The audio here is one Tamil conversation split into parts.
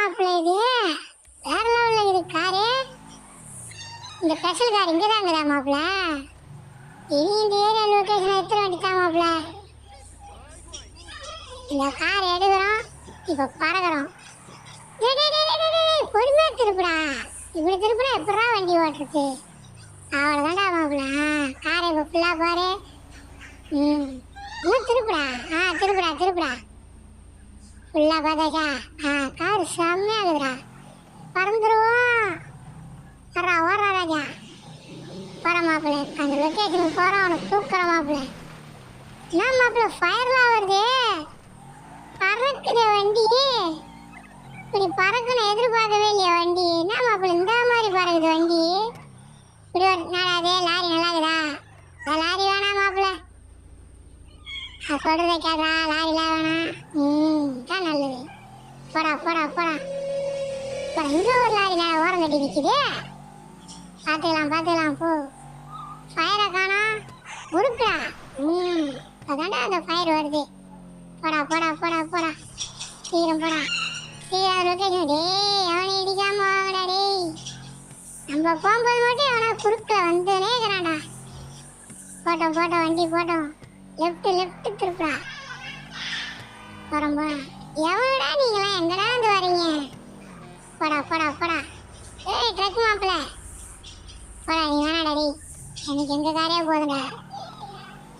மாப்பிள்ள இது வேற லெவலில் இது காரு. இந்த ஸ்பெஷல் கார் இங்கே தாங்கதா மாப்பிள்ள. இனி இந்த ஏரியா லொக்கேஷனை எடுத்துட வேண்டியதான் மாப்பிள்ள. இந்த கார் எடுக்கிறோம், இப்போ பறக்கிறோம். பொறுமையா திருப்புடா. இப்படி திருப்புனா எப்படா வண்டி ஓட்டுறது? அவ்வளோதான்டா மாப்பிள்ள. காரை இப்போ ஃபுல்லாக பாரு. இன்னும் திருப்புடா. திருப்புடா திருப்புடா. ஃபுல்லாக பார்த்தாச்சா? கார் செம்மையாகுதுடா. பறந்துருவோம். வர்றா ஓடுறா ராஜா. போகிற மாப்பிள்ள. அந்த லொக்கேஷனுக்கு போகிறோம். அவனுக்கு தூக்குற மாப்பிள்ள. என்ன மாப்பிள்ள ஃபயர்லாம் வருது? பறக்குது வண்டி. இப்படி பறக்கணும் எதிர்பார்க்கவே இல்லையா வண்டி? என்ன மாப்பிள்ள இந்த மாதிரி பறக்குது வண்டி? இப்படி ஒரு நாளாது லாரி நல்லாக்குதா? லாரி வேணாம் மாப்பிள்ள. சொல்றதை கேட்கா. லாரிலாம் வேணாம். தான் நல்லது. போடா போடா போடா. இப்போ இங்கே ஒரு லாரி நான் ஓரம் கட்டி நிற்கிது. பார்த்துக்கலாம் போ. ஃபயரை காணோம். முறுக்குடா. அதாண்டா அந்த ஃபயர் வருது. போடா போடா போடா போடா. சீக்கிரம் போடா. சீக்கிரம் லொக்கேஷன். டேய் அவனை இடிக்காம வாங்கடா டேய். நம்ம போகும்போது மட்டும் அவனை குறுக்கில் வந்துனே இருக்கிறான்டா. போட்டோம் வண்டி போட்டோம். லெஃப்ட் திருப்புடா. போகிறோம் எவ்வளோடா நீங்களாம் எங்கடா வந்து வரீங்க? போடா போடா போடா. ஏய் ட்ரக் மாப்பிள்ள போடா. நீ வேணாடா டேய். எனக்கு எங்கள் காரே போதுண்டா.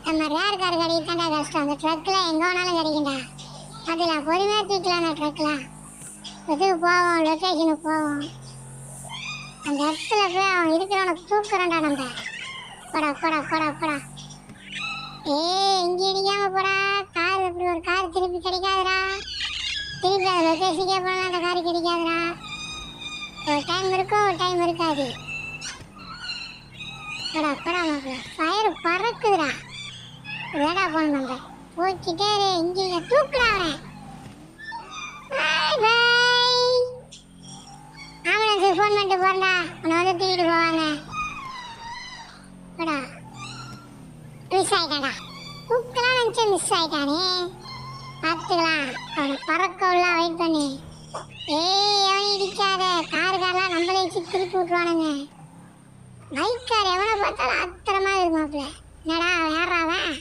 நம்ம ரேர் கார் கிடைக்கத்தாண்டா கஷ்டம். அந்த ட்ரக்கில் எங்கே வேணாலும் கிடைக்கும்டா. அதெல்லாம் பொறுமையாக தூக்கலாம். அந்த ட்ரக்லாம் இதுக்கு போவோம், லொக்கேஷனுக்கு போவோம். அந்த இடத்துல போய் அவன் இருக்கிறவனுக்கு தூக்குறான்டா நம்ம. போடா போடா போடா போடா. இங்கே இடிக்காம போடா. கார் இப்படி ஒரு கார் திருப்பி கிடைக்காதுடா. திருப்பி அந்த லொக்கேஷனுக்கே போனால் அந்த கார் கிடைக்காதுடா. ஒரு டைம் இருக்கும், ஒரு டைம் இருக்காது. போடா போடா மாப்பிள்ள. ஃபயர் பறக்குதுடா. வேடா போகணும் நம்ம. போய்கிட்டே இங்கே தூக்குடா அவனை. பாய் பாய். ஆம்புலன்ஸுக்கு ஃபோன் பண்ணிட்டு போறேன்டா. உன்னை வந்து தூக்கிட்டு போவாங்க. போடா. மிஸ் ஆகிட்டான்டா. தூக்கலாம் நினச்சா மிஸ் ஆகிட்டானே. பார்த்துக்கலாம். அவனை பறக்க உள்ள வெயிட் பண்ணி. அவனை இடிக்காத. காருக்காரெலாம் நம்மளே வச்சு திருப்பி விட்ருவானுங்க. பைக் கார் எவனை பார்த்தாலும் அத்தரமாக இருக்கு மாப்பிள்ள. என்னடா அவன் யாராவன்?